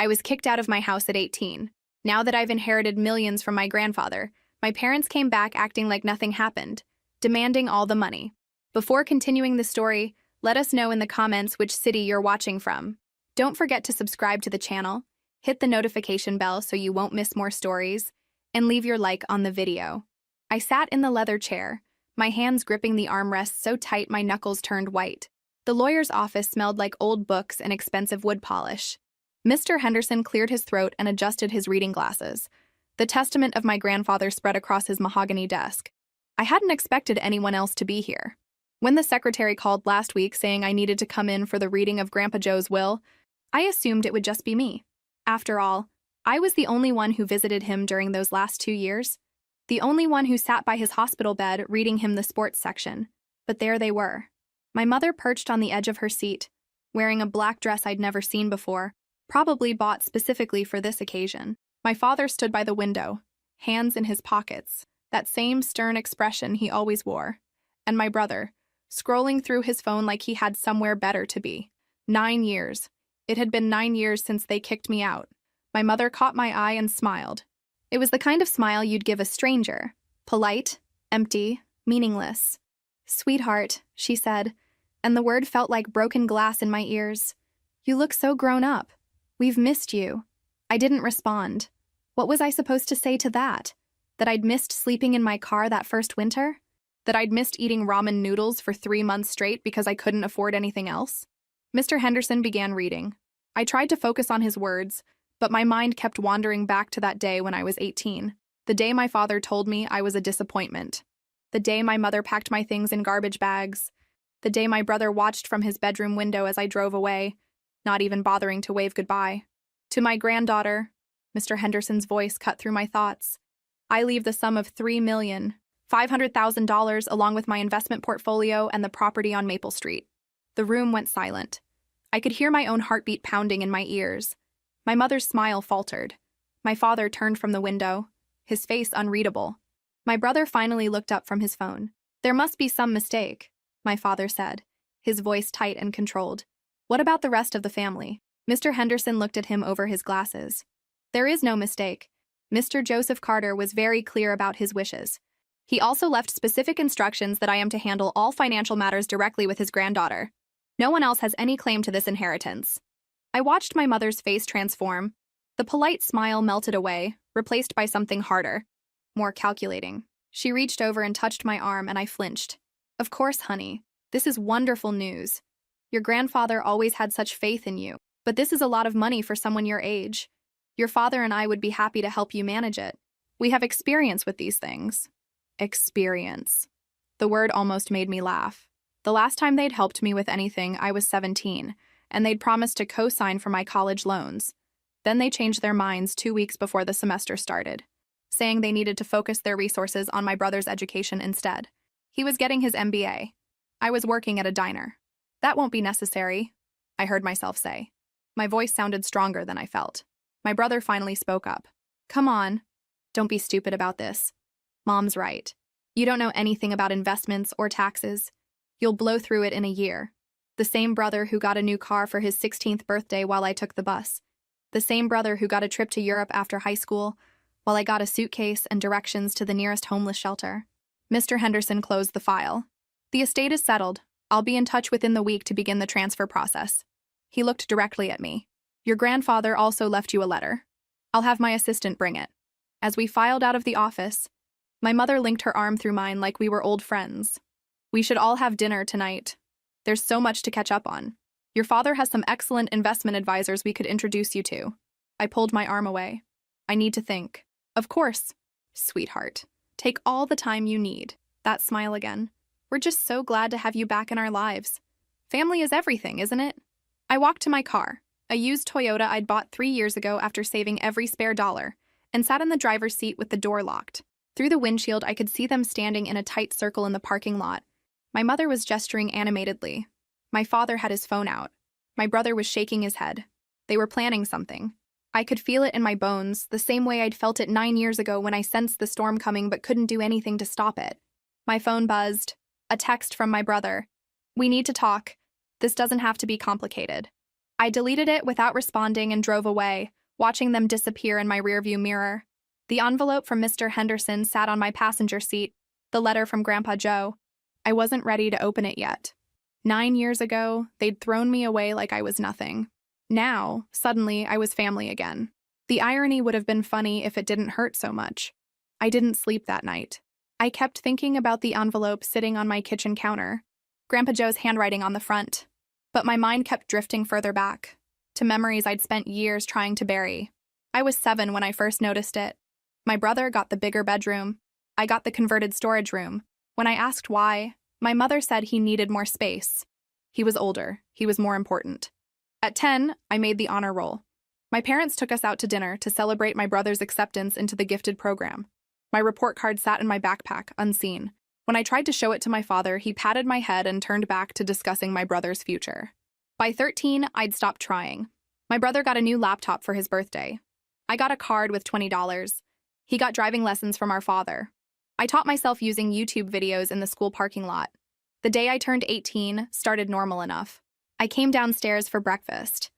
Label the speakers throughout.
Speaker 1: I was kicked out of my house at 18. Now that I've inherited millions from my grandfather, my parents came back acting like nothing happened, demanding all the money. Before continuing the story, let us know in the comments which city you're watching from. Don't forget to subscribe to the channel, hit the notification bell so you won't miss more stories, and leave your like on the video. I sat in the leather chair, my hands gripping the armrests so tight my knuckles turned white. The lawyer's office smelled like old books and expensive wood polish. Mr. Henderson cleared his throat and adjusted his reading glasses. The testament of my grandfather spread across his mahogany desk. I hadn't expected anyone else to be here. When the secretary called last week saying I needed to come in for the reading of Grandpa Joe's will, I assumed it would just be me. After all, I was the only one who visited him during those last 2 years. The only one who sat by his hospital bed reading him the sports section. But there they were. My mother perched on the edge of her seat, wearing a black dress I'd never seen before, probably bought specifically for this occasion. My father stood by the window, hands in his pockets, that same stern expression he always wore. And my brother, scrolling through his phone like he had somewhere better to be. 9 years. It had been 9 years since they kicked me out. My mother caught my eye and smiled. It was the kind of smile you'd give a stranger. Polite, empty, meaningless. "Sweetheart," she said, and the word felt like broken glass in my ears. "You look so grown up. We've missed you." I didn't respond. What was I supposed to say to that? That I'd missed sleeping in my car that first winter? That I'd missed eating ramen noodles for 3 months straight because I couldn't afford anything else? Mr. Henderson began reading. I tried to focus on his words, but my mind kept wandering back to that day when I was 18. The day my father told me I was a disappointment. The day my mother packed my things in garbage bags. The day my brother watched from his bedroom window as I drove away, not even bothering to wave goodbye. To my granddaughter, Mr. Henderson's voice cut through my thoughts. I leave the sum of $3,500,000 along with my investment portfolio and the property on Maple Street. The room went silent. I could hear my own heartbeat pounding in my ears. My mother's smile faltered. My father turned from the window, his face unreadable. My brother finally looked up from his phone. "There must be some mistake," my father said, his voice tight and controlled. "What about the rest of the family?" Mr. Henderson looked at him over his glasses. "There is no mistake. Mr. Joseph Carter was very clear about his wishes. He also left specific instructions that I am to handle all financial matters directly with his granddaughter. No one else has any claim to this inheritance." I watched my mother's face transform. The polite smile melted away, replaced by something harder, more calculating. She reached over and touched my arm, and I flinched. "Of course, honey. This is wonderful news. Your grandfather always had such faith in you, but this is a lot of money for someone your age. Your father and I would be happy to help you manage it. We have experience with these things." Experience. The word almost made me laugh. The last time they'd helped me with anything, I was 17, and they'd promised to co-sign for my college loans. Then they changed their minds 2 weeks before the semester started, saying they needed to focus their resources on my brother's education instead. He was getting his MBA. I was working at a diner. "That won't be necessary," I heard myself say. My voice sounded stronger than I felt. My brother finally spoke up. "Come on. Don't be stupid about this. Mom's right. You don't know anything about investments or taxes. You'll blow through it in a year." The same brother who got a new car for his 16th birthday while I took the bus. The same brother who got a trip to Europe after high school, while I got a suitcase and directions to the nearest homeless shelter. Mr. Henderson closed the file. "The estate is settled. I'll be in touch within the week to begin the transfer process." He looked directly at me. "Your grandfather also left you a letter. I'll have my assistant bring it." As we filed out of the office, my mother linked her arm through mine like we were old friends. "We should all have dinner tonight. There's so much to catch up on. Your father has some excellent investment advisors we could introduce you to." I pulled my arm away. "I need to think." "Of course, sweetheart. Take all the time you need." That smile again. "We're just so glad to have you back in our lives. Family is everything, isn't it?" I walked to my car, a used Toyota I'd bought 3 years ago after saving every spare dollar, and sat in the driver's seat with the door locked. Through the windshield, I could see them standing in a tight circle in the parking lot. My mother was gesturing animatedly. My father had his phone out. My brother was shaking his head. They were planning something. I could feel it in my bones, the same way I'd felt it 9 years ago when I sensed the storm coming but couldn't do anything to stop it. My phone buzzed. A text from my brother. "We need to talk. This doesn't have to be complicated." I deleted it without responding and drove away, watching them disappear in my rearview mirror. The envelope from Mr. Henderson sat on my passenger seat, the letter from Grandpa Joe. I wasn't ready to open it yet. 9 years ago, they'd thrown me away like I was nothing. Now, suddenly, I was family again. The irony would have been funny if it didn't hurt so much. I didn't sleep that night. I kept thinking about the envelope sitting on my kitchen counter, Grandpa Joe's handwriting on the front. But my mind kept drifting further back, to memories I'd spent years trying to bury. I was 7 when I first noticed it. My brother got the bigger bedroom. I got the converted storage room. When I asked why, my mother said he needed more space. He was older. He was more important. At 10, I made the honor roll. My parents took us out to dinner to celebrate my brother's acceptance into the gifted program. My report card sat in my backpack, unseen. When I tried to show it to my father, he patted my head and turned back to discussing my brother's future. By 13, I'd stopped trying. My brother got a new laptop for his birthday. I got a card with $20. He got driving lessons from our father. I taught myself using YouTube videos in the school parking lot. The day I turned 18 started normal enough. I came downstairs for breakfast.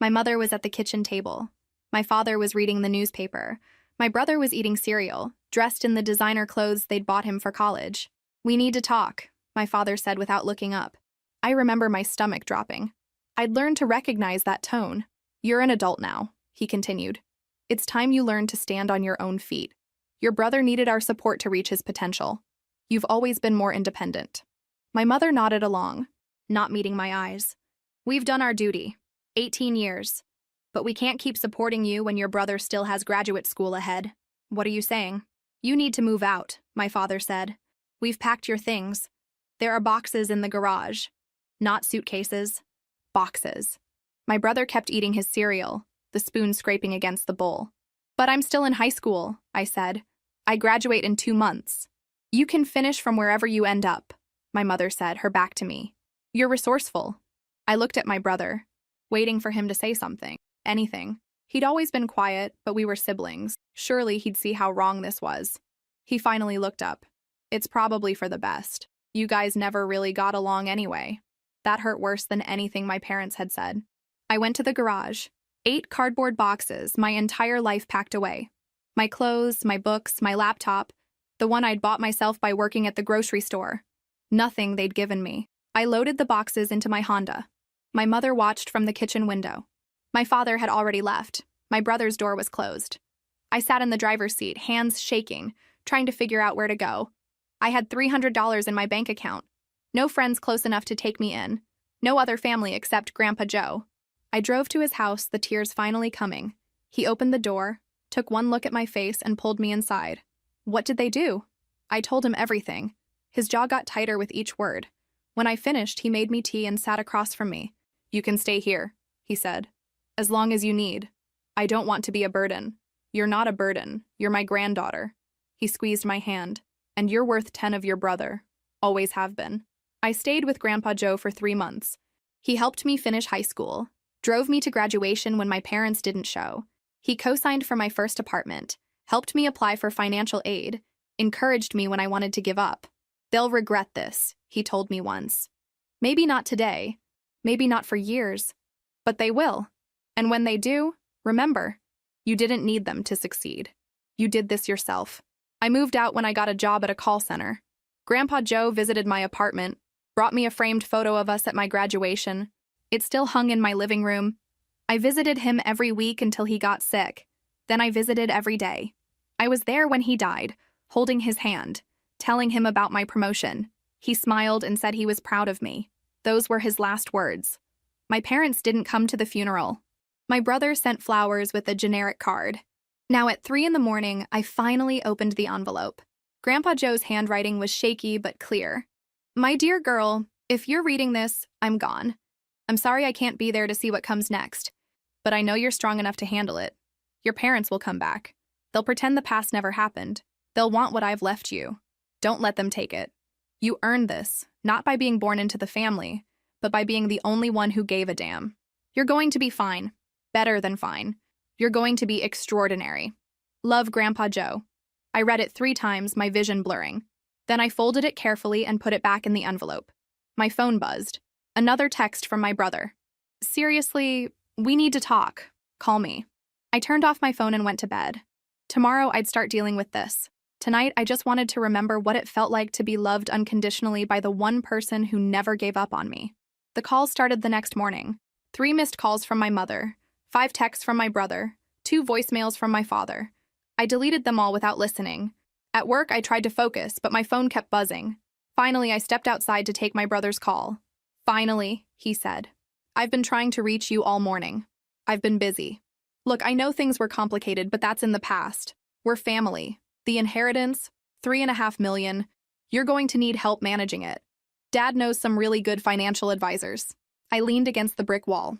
Speaker 1: My mother was at the kitchen table. My father was reading the newspaper. My brother was eating cereal, dressed in the designer clothes they'd bought him for college. "We need to talk," my father said without looking up. I remember my stomach dropping. I'd learned to recognize that tone. "You're an adult now," he continued. "It's time you learn to stand on your own feet. Your brother needed our support to reach his potential. You've always been more independent." My mother nodded along, not meeting my eyes. "We've done our duty. 18 years. But we can't keep supporting you when your brother still has graduate school ahead." "What are you saying?" "You need to move out," my father said. "We've packed your things. There are boxes in the garage. Not suitcases. Boxes." My brother kept eating his cereal, the spoon scraping against the bowl. "But I'm still in high school," I said. "I graduate in 2 months." "You can finish from wherever you end up," my mother said, her back to me. "You're resourceful." I looked at my brother, waiting for him to say something, anything. He'd always been quiet, but we were siblings. Surely he'd see how wrong this was. He finally looked up. "It's probably for the best. You guys never really got along anyway." That hurt worse than anything my parents had said. I went to the garage. 8 cardboard boxes, my entire life packed away. My clothes, my books, my laptop, the one I'd bought myself by working at the grocery store. Nothing they'd given me. I loaded the boxes into my Honda. My mother watched from the kitchen window. My father had already left. My brother's door was closed. I sat in the driver's seat, hands shaking, trying to figure out where to go. I had $300 in my bank account. No friends close enough to take me in. No other family except Grandpa Joe. I drove to his house, the tears finally coming. He opened the door, took one look at my face, and pulled me inside. "What did they do?" I told him everything. His jaw got tighter with each word. When I finished, he made me tea and sat across from me. "You can stay here," he said. "As long as you need. I don't want to be a burden." "You're not a burden. You're my granddaughter." He squeezed my hand. "And you're worth 10 of your brother. Always have been." I stayed with Grandpa Joe for 3 months. He helped me finish high school, drove me to graduation when my parents didn't show. He co-signed for my first apartment, helped me apply for financial aid, encouraged me when I wanted to give up. "They'll regret this," he told me once. Maybe not today, maybe not for years, but they will. And when they do, remember, you didn't need them to succeed. You did this yourself. I moved out when I got a job at a call center. Grandpa Joe visited my apartment, brought me a framed photo of us at my graduation. It still hung in my living room. I visited him every week until he got sick. Then I visited every day. I was there when he died, holding his hand, telling him about my promotion. He smiled and said he was proud of me. Those were his last words. My parents didn't come to the funeral. My brother sent flowers with a generic card. Now at 3 in the morning, I finally opened the envelope. Grandpa Joe's handwriting was shaky but clear. "My dear girl, if you're reading this, I'm gone. I'm sorry I can't be there to see what comes next, but I know you're strong enough to handle it. Your parents will come back. They'll pretend the past never happened. They'll want what I've left you. Don't let them take it. You earned this, not by being born into the family, but by being the only one who gave a damn. You're going to be fine. Better than fine. You're going to be extraordinary. Love, Grandpa Joe." I read it 3 times, my vision blurring. Then I folded it carefully and put it back in the envelope. My phone buzzed. Another text from my brother. Seriously, we need to talk. Call me. I turned off my phone and went to bed. Tomorrow I'd start dealing with this. Tonight I just wanted to remember what it felt like to be loved unconditionally by the one person who never gave up on me. The calls started the next morning. 3 missed calls from my mother, 5 texts from my brother, 2 voicemails from my father. I deleted them all without listening. At work I tried to focus, but my phone kept buzzing. Finally, I stepped outside to take my brother's call. "Finally," he said. "I've been trying to reach you all morning. I've been busy. Look, I know things were complicated, but that's in the past. We're family. The inheritance, $3.5 million. You're going to need help managing it. Dad knows some really good financial advisors." I leaned against the brick wall.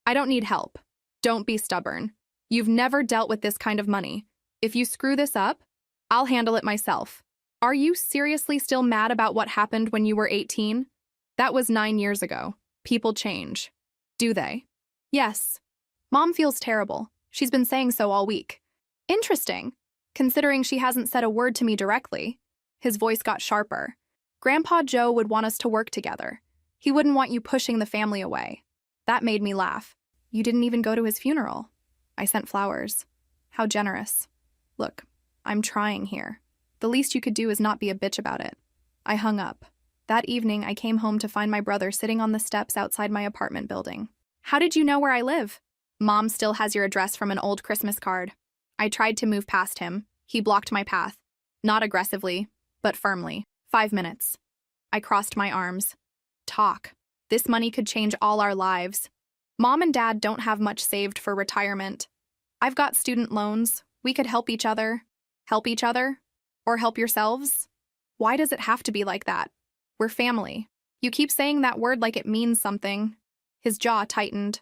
Speaker 1: "I don't need help. Don't be stubborn. You've never dealt with this kind of money. If you screw this up, I'll handle it myself." "Are you seriously still mad about what happened when you were 18? That was 9 years ago. People change. Do they?" "Yes. Mom feels terrible. She's been saying so all week." "Interesting, considering she hasn't said a word to me directly." His voice got sharper. "Grandpa Joe would want us to work together. He wouldn't want you pushing the family away." That made me laugh. "You didn't even go to his funeral." "I sent flowers." "How generous." "Look, I'm trying here. The least you could do is not be a bitch about it." I hung up. That evening, I came home to find my brother sitting on the steps outside my apartment building. "How did you know where I live?" "Mom still has your address from an old Christmas card." I tried to move past him. He blocked my path. Not aggressively, but firmly. 5 minutes. I crossed my arms. "Talk. This money could change all our lives. Mom and Dad don't have much saved for retirement. I've got student loans. We could help each other." "Help each other? Or help yourselves? Why does it have to be like that? We're family. You keep saying that word like it means something." His jaw tightened.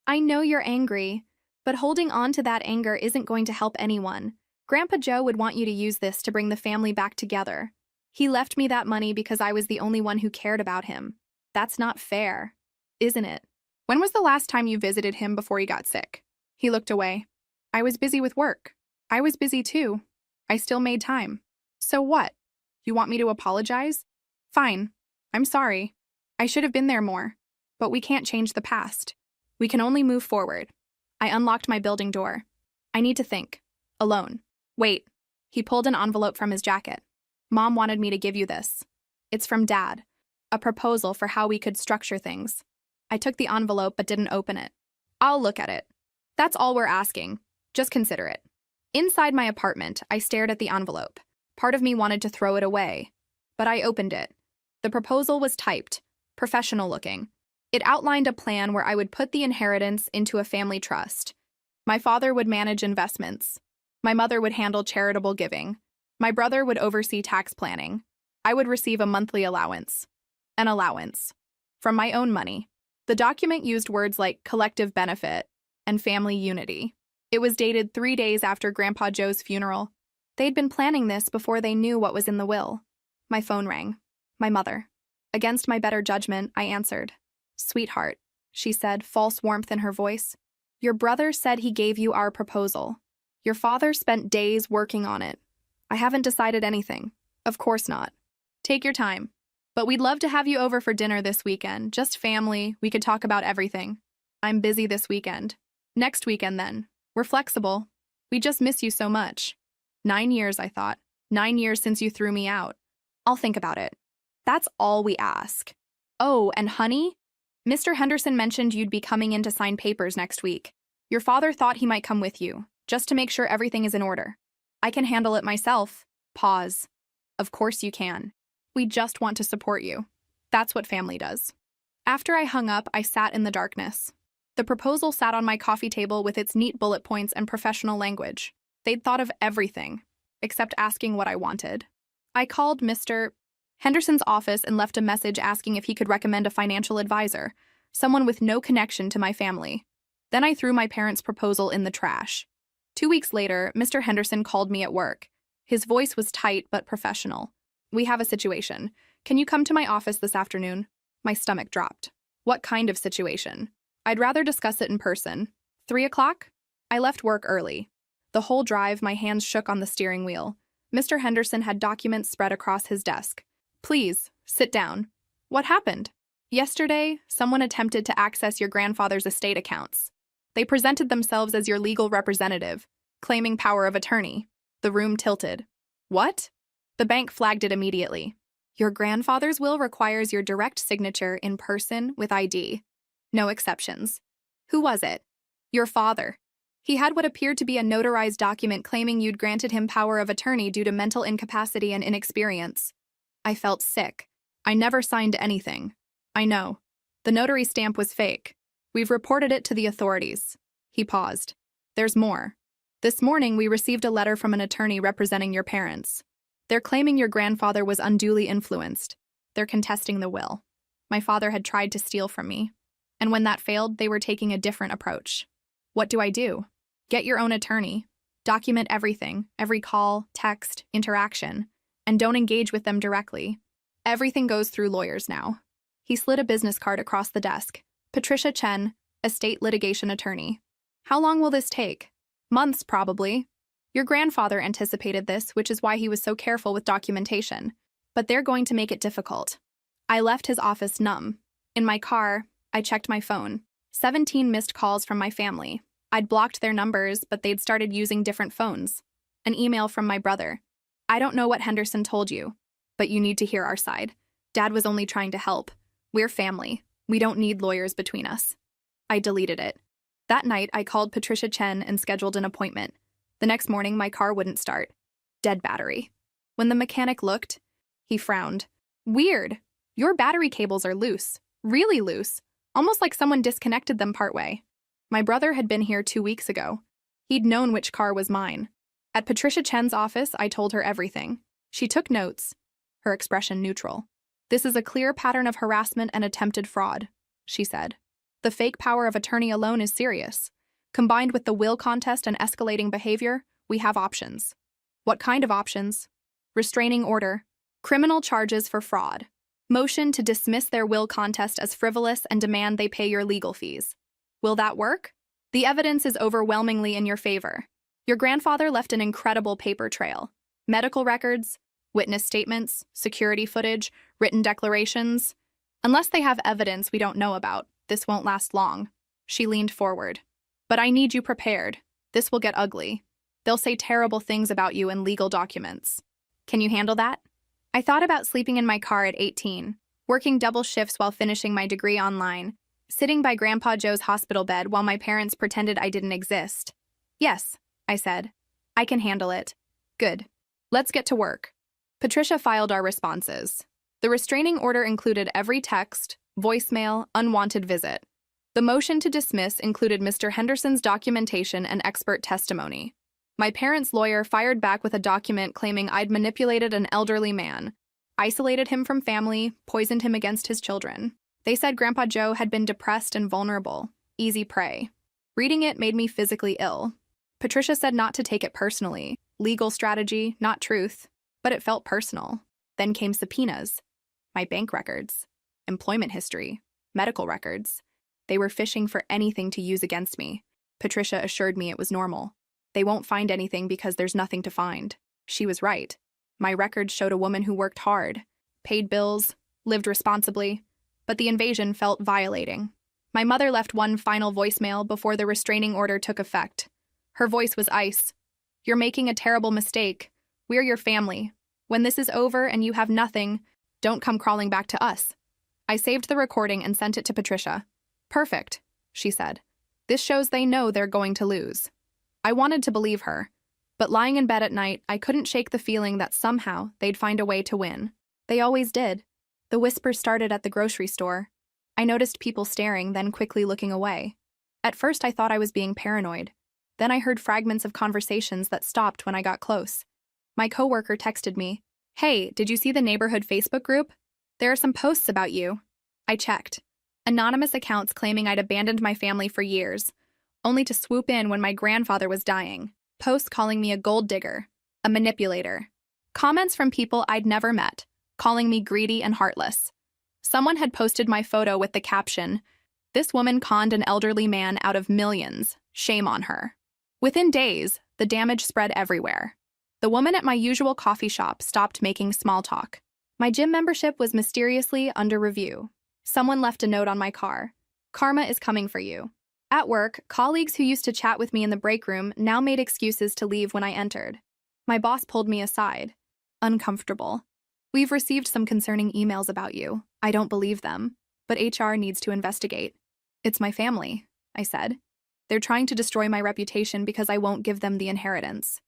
Speaker 1: "I know you're angry, but holding on to that anger isn't going to help anyone. Grandpa Joe would want you to use this to bring the family back together. He left me that money because I was the only one who cared about him. That's not fair, isn't it?" "When was the last time you visited him before he got sick?" He looked away. "I was busy with work." "I was busy too. I still made time." "So what? You want me to apologize?" "Fine. I'm sorry. I should have been there more. But we can't change the past. We can only move forward." I unlocked my building door. "I need to think. Alone." "Wait." He pulled an envelope from his jacket. "Mom wanted me to give you this. It's from Dad. A proposal for how we could structure things." I took the envelope but didn't open it. "I'll look at it. That's all we're asking. Just consider it." Inside my apartment, I stared at the envelope. Part of me wanted to throw it away, but I opened it. The proposal was typed, professional looking. It outlined a plan where I would put the inheritance into a family trust. My father would manage investments. My mother would handle charitable giving. My brother would oversee tax planning. I would receive a monthly allowance. An allowance. From my own money. The document used words like collective benefit and family unity. It was dated 3 days after Grandpa Joe's funeral. They'd been planning this before they knew what was in the will. My phone rang. My mother. Against my better judgment, I answered. "Sweetheart," she said, false warmth in her voice. "Your brother said he gave you our proposal. Your father spent days working on it. I haven't decided anything. Of course not. Take your time. But we'd love to have you over for dinner this weekend. Just family. We could talk about everything. I'm busy this weekend. Next weekend, then. We're flexible. We just miss you so much." 9 years, I thought. 9 years since you threw me out. "I'll think about it." That's all we ask. "Oh, and honey? Mr. Henderson mentioned you'd be coming in to sign papers next week. Your father thought he might come with you, just to make sure everything is in order. I can handle it myself." Pause. "Of course you can. We just want to support you. That's what family does." After I hung up, I sat in the darkness. The proposal sat on my coffee table with its neat bullet points and professional language. They'd thought of everything, except asking what I wanted. I called Mr. Henderson's office and left a message asking if he could recommend a financial advisor, someone with no connection to my family. Then I threw my parents' proposal in the trash. 2 weeks later, Mr. Henderson called me at work. His voice was tight but professional. "We have a situation. Can you come to my office this afternoon?" My stomach dropped. What kind of situation? I'd rather discuss it in person. 3 o'clock? I left work early. The whole drive, my hands shook on the steering wheel. Mr. Henderson had documents spread across his desk. "Please, sit down." "What happened?" Yesterday, someone attempted to access your grandfather's estate accounts. They presented themselves as your legal representative, claiming power of attorney. The room tilted. What? The bank flagged it immediately. Your grandfather's will requires your direct signature in person with ID. No exceptions. Who was it? Your father. He had what appeared to be a notarized document claiming you'd granted him power of attorney due to mental incapacity and inexperience. I felt sick. I never signed anything. I know. The notary stamp was fake. We've reported it to the authorities. He paused. There's more. This morning, we received a letter from an attorney representing your parents. They're claiming your grandfather was unduly influenced. They're contesting the will. My father had tried to steal from me. And when that failed, they were taking a different approach. What do I do? Get your own attorney. Document everything, every call, text, interaction, and don't engage with them directly. Everything goes through lawyers now. He slid a business card across the desk. Patricia Chen, estate litigation attorney. How long will this take? Months, probably. Your grandfather anticipated this, which is why he was so careful with documentation. But they're going to make it difficult. I left his office numb. In my car, I checked my phone. 17 missed calls from my family. I'd blocked their numbers, but they'd started using different phones. An email from my brother. I don't know what Henderson told you, but you need to hear our side. Dad was only trying to help. We're family. We don't need lawyers between us. I deleted it. That night, I called Patricia Chen and scheduled an appointment. The next morning, my car wouldn't start. Dead battery. When the mechanic looked, he frowned. Weird. Your battery cables are loose. Really loose. Almost like someone disconnected them partway. My brother had been here 2 weeks ago. He'd known which car was mine. At Patricia Chen's office, I told her everything. She took notes, her expression neutral. This is a clear pattern of harassment and attempted fraud, she said. The fake power of attorney alone is serious. Combined with the will contest and escalating behavior, we have options. What kind of options? Restraining order, criminal charges for fraud, motion to dismiss their will contest as frivolous and demand they pay your legal fees. Will that work? The evidence is overwhelmingly in your favor. Your grandfather left an incredible paper trail. Medical records, witness statements, security footage, written declarations. Unless they have evidence we don't know about, this won't last long. She leaned forward. But I need you prepared. This will get ugly. They'll say terrible things about you in legal documents. Can you handle that? I thought about sleeping in my car at 18, working double shifts while finishing my degree online, sitting by Grandpa Joe's hospital bed while my parents pretended I didn't exist. Yes, I said. I can handle it. Good. Let's get to work. Patricia filed our responses. The restraining order included every text, voicemail, unwanted visit. The motion to dismiss included Mr. Henderson's documentation and expert testimony. My parents' lawyer fired back with a document claiming I'd manipulated an elderly man, isolated him from family, poisoned him against his children. They said Grandpa Joe had been depressed and vulnerable, easy prey. Reading it made me physically ill. Patricia said not to take it personally, legal strategy, not truth, but it felt personal. Then came subpoenas, my bank records, employment history, medical records. They were fishing for anything to use against me. Patricia assured me it was normal. They won't find anything because there's nothing to find. She was right. My records showed a woman who worked hard, paid bills, lived responsibly, but the invasion felt violating. My mother left one final voicemail before the restraining order took effect. Her voice was ice. You're making a terrible mistake. We're your family. When this is over and you have nothing, don't come crawling back to us. I saved the recording and sent it to Patricia. Perfect, she said. This shows they know they're going to lose. I wanted to believe her, but lying in bed at night, I couldn't shake the feeling that somehow they'd find a way to win. They always did. The whispers started at the grocery store. I noticed people staring, then quickly looking away. At first, I thought I was being paranoid. Then I heard fragments of conversations that stopped when I got close. My coworker texted me, "Hey, did you see the neighborhood Facebook group? There are some posts about you." I checked. Anonymous accounts claiming I'd abandoned my family for years, only to swoop in when my grandfather was dying. Posts calling me a gold digger, a manipulator. Comments from people I'd never met, calling me greedy and heartless. Someone had posted my photo with the caption, "This woman conned an elderly man out of millions. Shame on her." Within days, the damage spread everywhere. The woman at my usual coffee shop stopped making small talk. My gym membership was mysteriously under review. Someone left a note on my car. Karma is coming for you. At work, colleagues who used to chat with me in the break room now made excuses to leave when I entered. My boss pulled me aside. Uncomfortable. We've received some concerning emails about you. I don't believe them, but HR needs to investigate. It's my family, I said. They're trying to destroy my reputation because I won't give them the inheritance.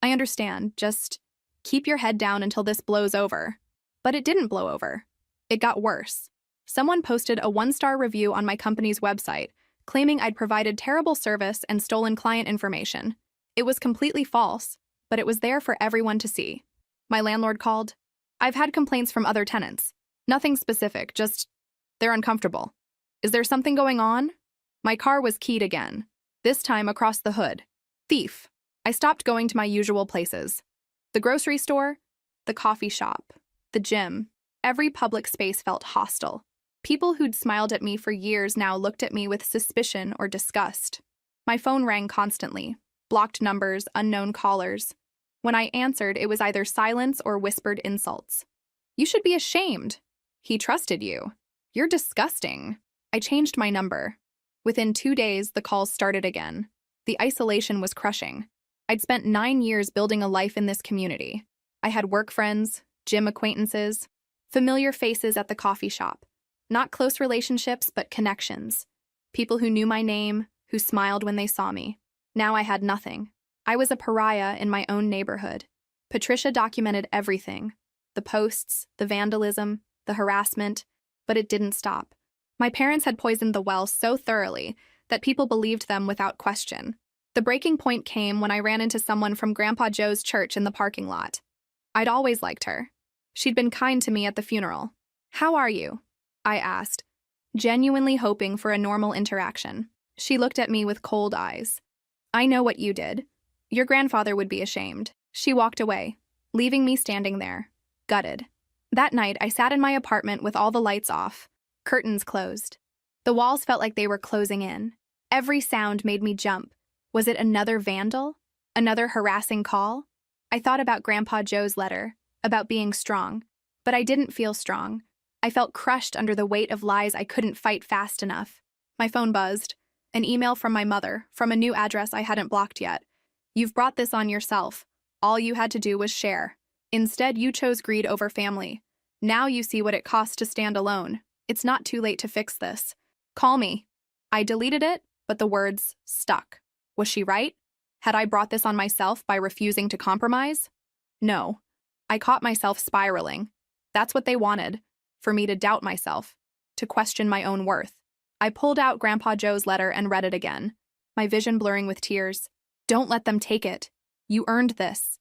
Speaker 1: I understand, just keep your head down until this blows over. But it didn't blow over. It got worse. Someone posted a 1-star review on my company's website, claiming I'd provided terrible service and stolen client information. It was completely false, but it was there for everyone to see. My landlord called. I've had complaints from other tenants. Nothing specific, just they're uncomfortable. Is there something going on? My car was keyed again, this time across the hood. Thief. I stopped going to my usual places. The grocery store, the coffee shop, the gym. Every public space felt hostile. People who'd smiled at me for years now looked at me with suspicion or disgust. My phone rang constantly. Blocked numbers, unknown callers. When I answered, it was either silence or whispered insults. You should be ashamed. He trusted you. You're disgusting. I changed my number. Within 2 days, the calls started again. The isolation was crushing. I'd spent 9 years building a life in this community. I had work friends, gym acquaintances, familiar faces at the coffee shop. Not close relationships, but connections. People who knew my name, who smiled when they saw me. Now I had nothing. I was a pariah in my own neighborhood. Patricia documented everything. The posts, the vandalism, the harassment, but it didn't stop. My parents had poisoned the well so thoroughly that people believed them without question. The breaking point came when I ran into someone from Grandpa Joe's church in the parking lot. I'd always liked her. She'd been kind to me at the funeral. "How are you?" I asked, genuinely hoping for a normal interaction. She looked at me with cold eyes. "I know what you did. Your grandfather would be ashamed." She walked away, leaving me standing there, gutted. That night, I sat in my apartment with all the lights off, curtains closed. The walls felt like they were closing in. Every sound made me jump. Was it another vandal? Another harassing call? I thought about Grandpa Joe's letter, about being strong, but I didn't feel strong. I felt crushed under the weight of lies I couldn't fight fast enough. My phone buzzed. An email from my mother, from a new address I hadn't blocked yet. "You've brought this on yourself. All you had to do was share. Instead, you chose greed over family. Now you see what it costs to stand alone. It's not too late to fix this. Call me." I deleted it, but the words stuck. Was she right? Had I brought this on myself by refusing to compromise? No. I caught myself spiraling. That's what they wanted, for me to doubt myself, to question my own worth. I pulled out Grandpa Joe's letter and read it again, my vision blurring with tears. Don't let them take it. You earned this.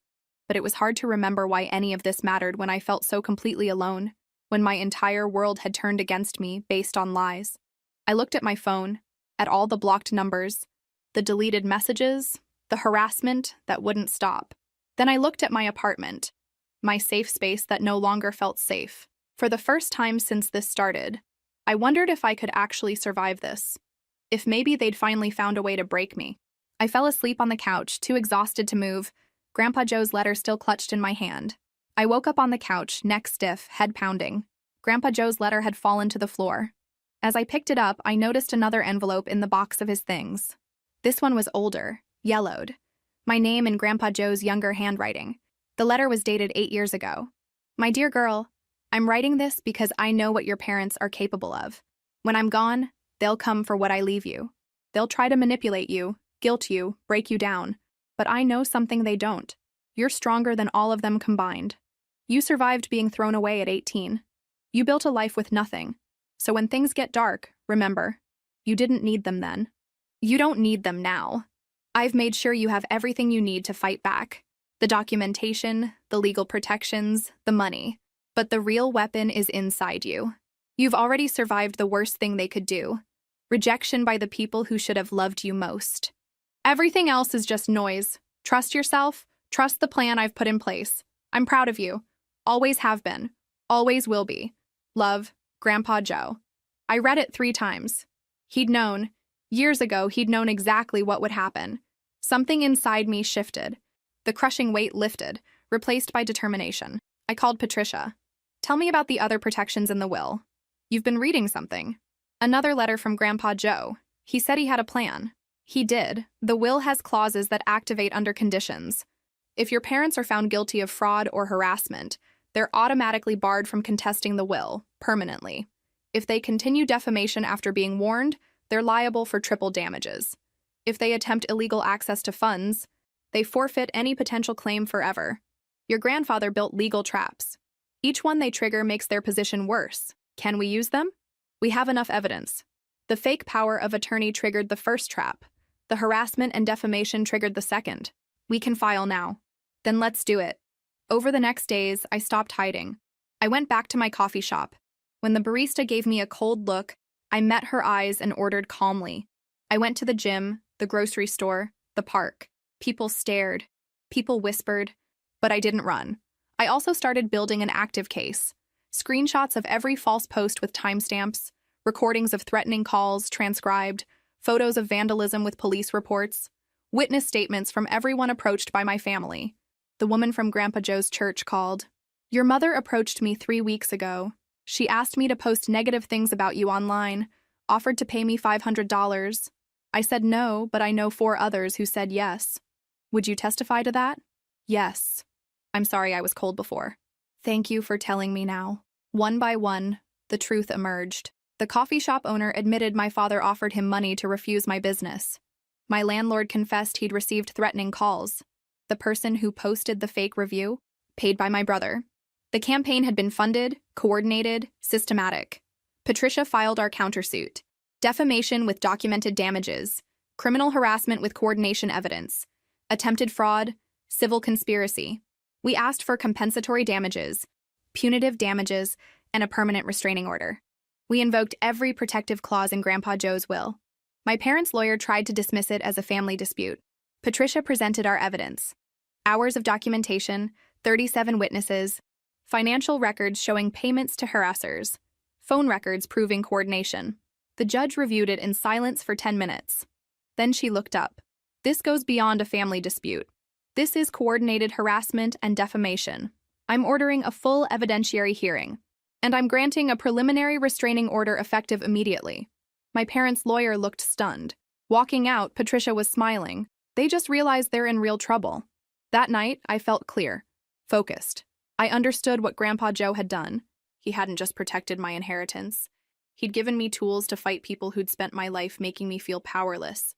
Speaker 1: But it was hard to remember why any of this mattered when I felt so completely alone, when my entire world had turned against me based on lies. I looked at my phone, at all the blocked numbers, the deleted messages, the harassment that wouldn't stop. Then I looked at my apartment, my safe space that no longer felt safe. For the first time since this started, I wondered if I could actually survive this. If maybe they'd finally found a way to break me. I fell asleep on the couch, too exhausted to move, Grandpa Joe's letter still clutched in my hand. I woke up on the couch, neck stiff, head pounding. Grandpa Joe's letter had fallen to the floor. As I picked it up, I noticed another envelope in the box of his things. This one was older, yellowed. My name in Grandpa Joe's younger handwriting. The letter was dated 8 years ago. "My dear girl, I'm writing this because I know what your parents are capable of. When I'm gone, they'll come for what I leave you. They'll try to manipulate you, guilt you, break you down. But I know something they don't. You're stronger than all of them combined. You survived being thrown away at 18. You built a life with nothing. So when things get dark, remember, you didn't need them then. You don't need them now. I've made sure you have everything you need to fight back. The documentation, the legal protections, the money. But the real weapon is inside you. You've already survived the worst thing they could do. Rejection by the people who should have loved you most. Everything else is just noise. Trust yourself. Trust the plan I've put in place. I'm proud of you. Always have been. Always will be. Love, Grandpa Joe." I read it 3 times. He'd known. Years ago, he'd known exactly what would happen. Something inside me shifted. The crushing weight lifted, replaced by determination. I called Patricia. "Tell me about the other protections in the will." You've been reading something. Another letter from Grandpa Joe. He said he had a plan. He did. The will has clauses that activate under conditions. If your parents are found guilty of fraud or harassment, they're automatically barred from contesting the will, permanently. If they continue defamation after being warned, they're liable for triple damages. If they attempt illegal access to funds, they forfeit any potential claim forever. Your grandfather built legal traps. Each one they trigger makes their position worse. Can we use them? We have enough evidence. The fake power of attorney triggered the first trap. The harassment and defamation triggered the second. We can file now. Then let's do it. Over the next days, I stopped hiding. I went back to my coffee shop. When the barista gave me a cold look, I met her eyes and ordered calmly. I went to the gym, the grocery store, the park. People stared. People whispered. But I didn't run. I also started building an active case. Screenshots of every false post with timestamps, recordings of threatening calls transcribed, photos of vandalism with police reports, witness statements from everyone approached by my family. The woman from Grandpa Joe's church called. Your mother approached me 3 weeks ago. She asked me to post negative things about you online, offered to pay me $500. I said no, but I know 4 others who said yes. Would you testify to that? Yes. I'm sorry I was cold before. Thank you for telling me now. One by one, the truth emerged. The coffee shop owner admitted my father offered him money to refuse my business. My landlord confessed he'd received threatening calls. The person who posted the fake review, paid by my brother. The campaign had been funded, coordinated, systematic. Patricia filed our countersuit. Defamation with documented damages, criminal harassment with coordination evidence, attempted fraud, civil conspiracy. We asked for compensatory damages, punitive damages, and a permanent restraining order. We invoked every protective clause in Grandpa Joe's will. My parents' lawyer tried to dismiss it as a family dispute. Patricia presented our evidence. Hours of documentation, 37 witnesses, financial records showing payments to harassers, phone records proving coordination. The judge reviewed it in silence for 10 minutes. Then she looked up. This goes beyond a family dispute. This is coordinated harassment and defamation. I'm ordering a full evidentiary hearing, and I'm granting a preliminary restraining order effective immediately. My parents' lawyer looked stunned. Walking out, Patricia was smiling. They just realized they're in real trouble. That night, I felt clear, focused. I understood what Grandpa Joe had done. He hadn't just protected my inheritance. He'd given me tools to fight people who'd spent my life making me feel powerless.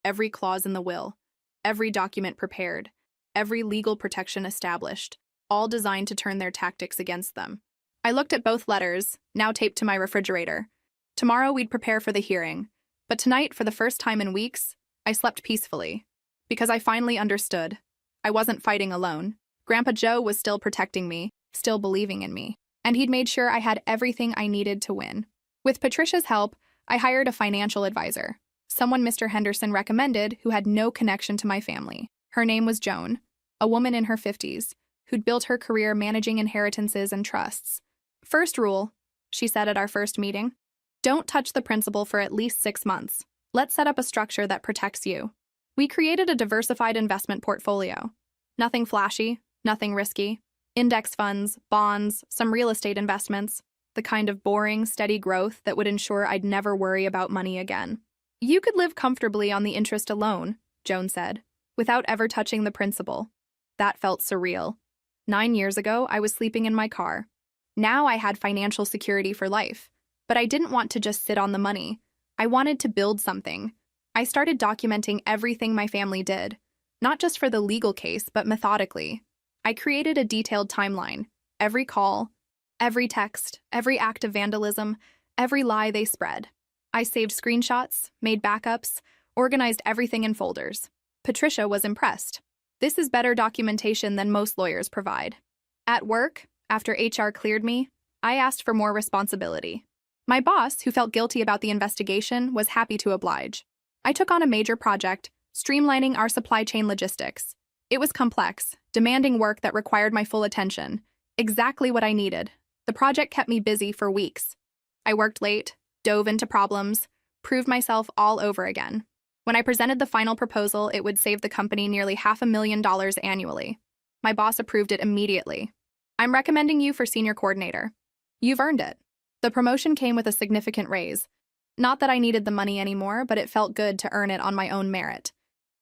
Speaker 1: Every clause in the will, every document prepared, every legal protection established, all designed to turn their tactics against them. I looked at both letters, now taped to my refrigerator. Tomorrow we'd prepare for the hearing, but tonight, for the first time in weeks, I slept peacefully. Because I finally understood. I wasn't fighting alone. Grandpa Joe was still protecting me, still believing in me, and he'd made sure I had everything I needed to win. With Patricia's help, I hired a financial advisor, someone Mr. Henderson recommended who had no connection to my family. Her name was Joan, a woman in her 50s, who'd built her career managing inheritances and trusts. First rule, she said at our first meeting, don't touch the principal for at least 6 months. Let's set up a structure that protects you. We created a diversified investment portfolio. Nothing flashy, nothing risky. Index funds, bonds, some real estate investments. The kind of boring, steady growth that would ensure I'd never worry about money again. You could live comfortably on the interest alone, Joan said, without ever touching the principal. That felt surreal. 9 years ago, I was sleeping in my car. Now I had financial security for life. But I didn't want to just sit on the money. I wanted to build something. I started documenting everything my family did, not just for the legal case, but methodically. I created a detailed timeline, every call, every text, every act of vandalism, every lie they spread. I saved screenshots, made backups, organized everything in folders. Patricia was impressed. This is better documentation than most lawyers provide. At work, after HR cleared me, I asked for more responsibility. My boss, who felt guilty about the investigation, was happy to oblige. I took on a major project, streamlining our supply chain logistics. It was complex, demanding work that required my full attention. Exactly what I needed. The project kept me busy for weeks. I worked late, dove into problems, proved myself all over again. When I presented the final proposal, it would save the company nearly $500,000 annually. My boss approved it immediately. I'm recommending you for senior coordinator. You've earned it. The promotion came with a significant raise. Not that I needed the money anymore, but it felt good to earn it on my own merit.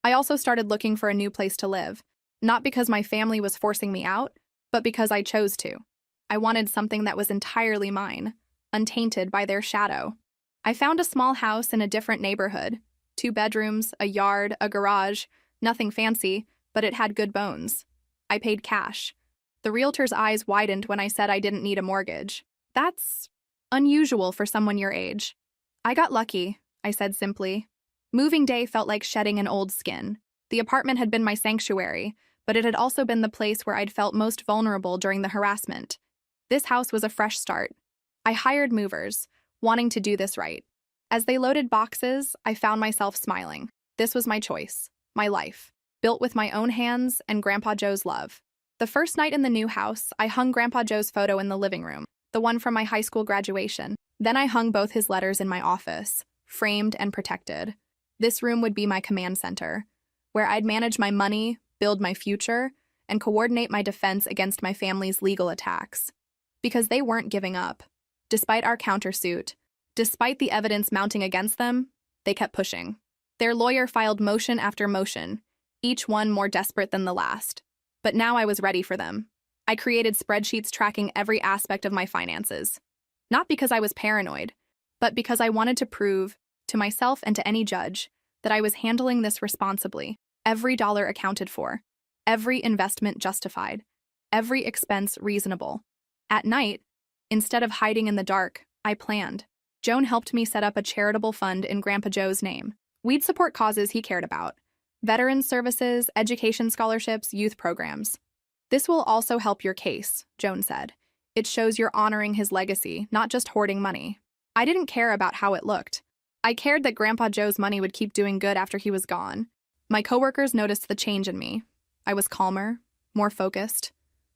Speaker 1: I also started looking for a new place to live, not because my family was forcing me out, but because I chose to. I wanted something that was entirely mine, untainted by their shadow. I found a small house in a different neighborhood, 2 bedrooms, a yard, a garage, nothing fancy, but it had good bones. I paid cash. The realtor's eyes widened when I said I didn't need a mortgage. That's unusual for someone your age. I got lucky, I said simply. Moving day felt like shedding an old skin. The apartment had been my sanctuary, but it had also been the place where I'd felt most vulnerable during the harassment. This house was a fresh start. I hired movers, wanting to do this right. As they loaded boxes, I found myself smiling. This was my choice, my life, built with my own hands and Grandpa Joe's love. The first night in the new house, I hung Grandpa Joe's photo in the living room, the one from my high school graduation. Then I hung both his letters in my office, framed and protected. This room would be my command center, where I'd manage my money, build my future, and coordinate my defense against my family's legal attacks. Because they weren't giving up. Despite our countersuit, despite the evidence mounting against them, they kept pushing. Their lawyer filed motion after motion, each one more desperate than the last. But now I was ready for them. I created spreadsheets tracking every aspect of my finances. Not because I was paranoid, but because I wanted to prove, to myself and to any judge, that I was handling this responsibly. Every dollar accounted for, every investment justified, every expense reasonable. At night, instead of hiding in the dark, I planned. Joan helped me set up a charitable fund in Grandpa Joe's name. We'd support causes he cared about: veterans services, education scholarships, youth programs. This will also help your case, Joan said. It shows you're honoring his legacy, not just hoarding money. I didn't care about how it looked. I cared that Grandpa Joe's money would keep doing good after he was gone. My coworkers noticed the change in me. I was calmer, more focused.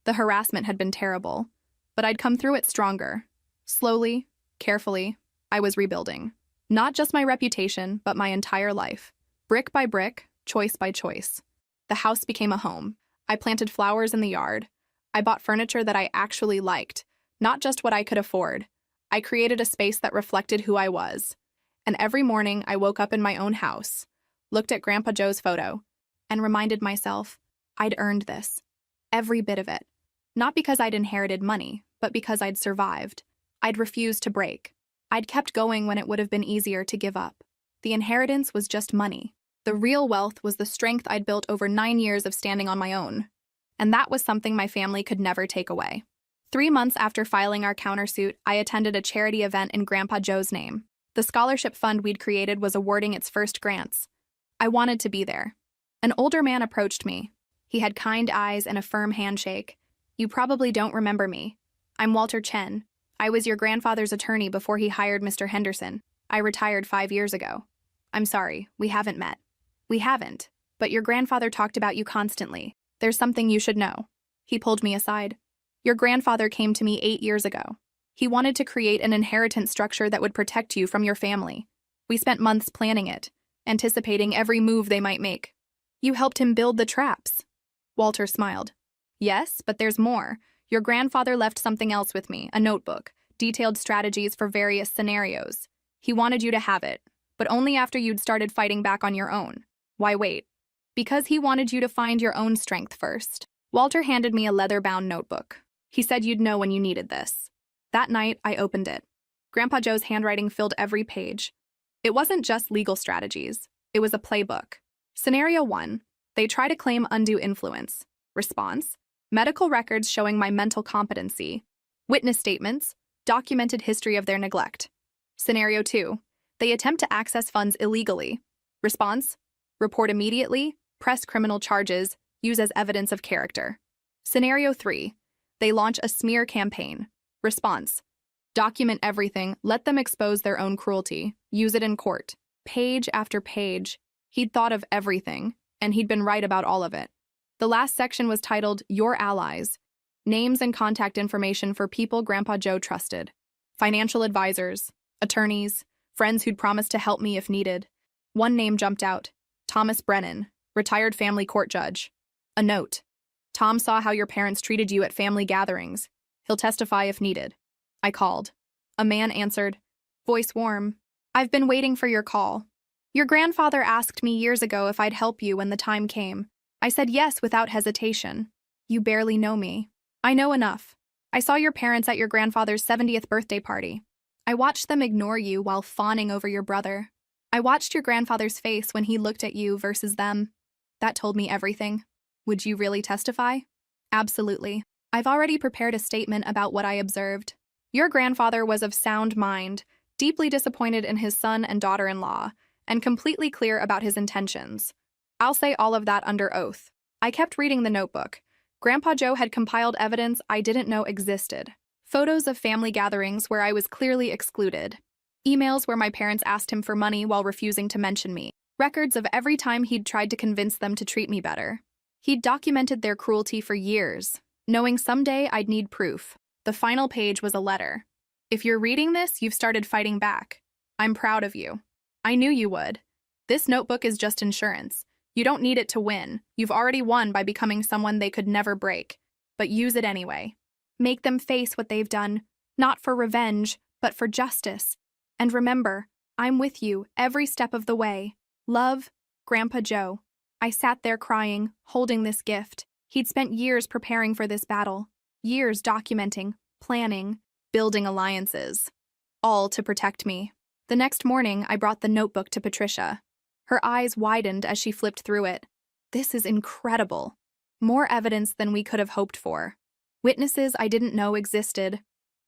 Speaker 1: The harassment had been terrible, but I'd come through it stronger. Slowly, carefully, I was rebuilding. Not just my reputation, but my entire life. Brick by brick, choice by choice. The house became a home. I planted flowers in the yard. I bought furniture that I actually liked, not just what I could afford. I created a space that reflected who I was. And every morning I woke up in my own house, looked at Grandpa Joe's photo, and reminded myself, I'd earned this. Every bit of it. Not because I'd inherited money, but because I'd survived. I'd refused to break. I'd kept going when it would have been easier to give up. The inheritance was just money. The real wealth was the strength I'd built over 9 years of standing on my own. And that was something my family could never take away. 3 months after filing our countersuit, I attended a charity event in Grandpa Joe's name. The scholarship fund we'd created was awarding its first grants. I wanted to be there. An older man approached me. He had kind eyes and a firm handshake. You probably don't remember me. I'm Walter Chen. I was your grandfather's attorney before he hired Mr. Henderson. I retired 5 years ago. I'm sorry, we haven't met. We haven't, but your grandfather talked about you constantly. There's something you should know. He pulled me aside. Your grandfather came to me 8 years ago. He wanted to create an inheritance structure that would protect you from your family. We spent months planning it, anticipating every move they might make. You helped him build the traps. Walter smiled. Yes, but there's more. Your grandfather left something else with me, a notebook, detailed strategies for various scenarios. He wanted you to have it, but only after you'd started fighting back on your own. Why wait? Because he wanted you to find your own strength first. Walter handed me a leather-bound notebook. He said you'd know when you needed this. That night, I opened it. Grandpa Joe's handwriting filled every page. It wasn't just legal strategies. It was a playbook. Scenario 1. They try to claim undue influence. Response. Medical records showing my mental competency. Witness statements. Documented history of their neglect. Scenario 2. They attempt to access funds illegally. Response. Report immediately. Press criminal charges. Use as evidence of character. Scenario 3. They launch a smear campaign. Response. Document everything. Let them expose their own cruelty. Use it in court. Page after page. He'd thought of everything, and he'd been right about all of it. The last section was titled, Your Allies. Names and contact information for people Grandpa Joe trusted. Financial advisors, attorneys, friends who'd promised to help me if needed. One name jumped out. Thomas Brennan, retired family court judge. A note. Tom saw how your parents treated you at family gatherings. He'll testify if needed. I called. A man answered, voice warm. I've been waiting for your call. Your grandfather asked me years ago if I'd help you when the time came. I said yes without hesitation. You barely know me. I know enough. I saw your parents at your grandfather's 70th birthday party. I watched them ignore you while fawning over your brother. I watched your grandfather's face when he looked at you versus them. That told me everything. Would you really testify? Absolutely. I've already prepared a statement about what I observed. Your grandfather was of sound mind, deeply disappointed in his son and daughter-in-law, and completely clear about his intentions. I'll say all of that under oath. I kept reading the notebook. Grandpa Joe had compiled evidence I didn't know existed. Photos of family gatherings where I was clearly excluded. Emails where my parents asked him for money while refusing to mention me. Records of every time he'd tried to convince them to treat me better. He'd documented their cruelty for years, knowing someday I'd need proof. The final page was a letter. If you're reading this, you've started fighting back. I'm proud of you. I knew you would. This notebook is just insurance. You don't need it to win. You've already won by becoming someone they could never break. But use it anyway. Make them face what they've done, not for revenge, but for justice. And remember, I'm with you every step of the way. Love, Grandpa Joe. I sat there crying, holding this gift. He'd spent years preparing for this battle. Years documenting, planning, building alliances. All to protect me. The next morning, I brought the notebook to Patricia. Her eyes widened as she flipped through it. This is incredible. More evidence than we could have hoped for. Witnesses I didn't know existed.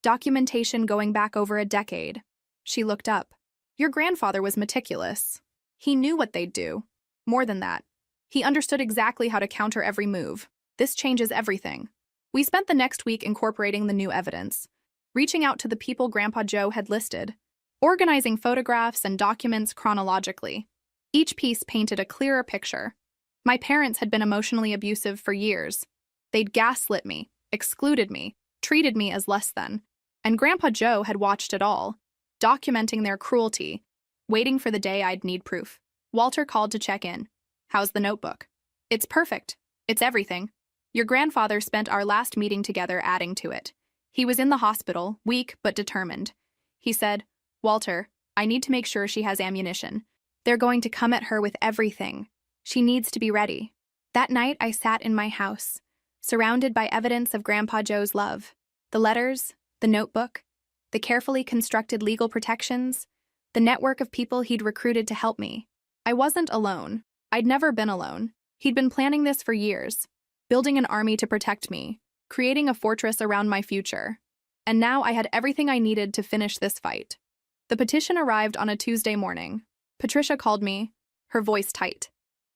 Speaker 1: Documentation going back over a decade. She looked up. Your grandfather was meticulous. He knew what they'd do. More than that, he understood exactly how to counter every move. This changes everything. We spent the next week incorporating the new evidence, reaching out to the people Grandpa Joe had listed, organizing photographs and documents chronologically. Each piece painted a clearer picture. My parents had been emotionally abusive for years. They'd gaslit me, excluded me, treated me as less than. And Grandpa Joe had watched it all, documenting their cruelty, waiting for the day I'd need proof. Walter called to check in. How's the notebook? It's perfect. It's everything. Your grandfather spent our last meeting together adding to it. He was in the hospital, weak but determined. He said, Walter, I need to make sure she has ammunition. They're going to come at her with everything. She needs to be ready. That night, I sat in my house, surrounded by evidence of Grandpa Joe's love. The letters, the notebook, the carefully constructed legal protections, the network of people he'd recruited to help me. I wasn't alone. I'd never been alone. He'd been planning this for years, building an army to protect me, creating a fortress around my future. And now I had everything I needed to finish this fight. The petition arrived on a Tuesday morning. Patricia called me, her voice tight.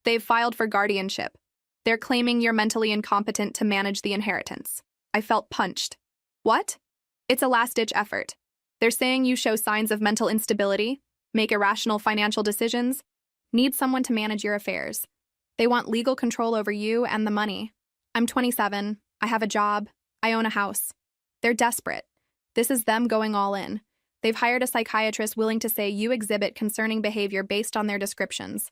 Speaker 1: They've filed for guardianship. They're claiming you're mentally incompetent to manage the inheritance. I felt punched. What? It's a last-ditch effort. They're saying you show signs of mental instability, make irrational financial decisions, need someone to manage your affairs. They want legal control over you and the money. I'm 27. I have a job. I own a house. They're desperate. This is them going all in. They've hired a psychiatrist willing to say you exhibit concerning behavior based on their descriptions.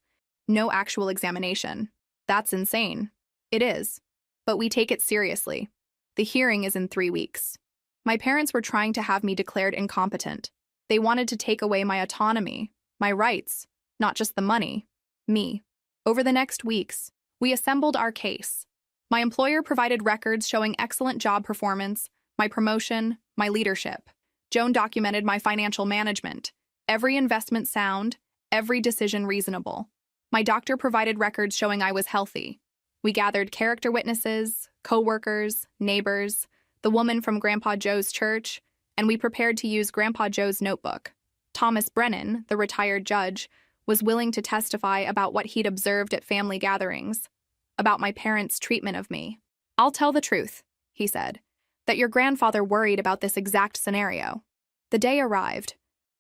Speaker 1: No actual examination. That's insane. It is. But we take it seriously. The hearing is in 3 weeks. My parents were trying to have me declared incompetent. They wanted to take away my autonomy, my rights, not just the money, me. Over the next weeks, we assembled our case. My employer provided records showing excellent job performance, my promotion, my leadership. Joan documented my financial management, every investment sound, every decision reasonable. My doctor provided records showing I was healthy. We gathered character witnesses, co-workers, neighbors, the woman from Grandpa Joe's church, and we prepared to use Grandpa Joe's notebook. Thomas Brennan, the retired judge, was willing to testify about what he'd observed at family gatherings, about my parents' treatment of me. I'll tell the truth, he said, that your grandfather worried about this exact scenario. The day arrived.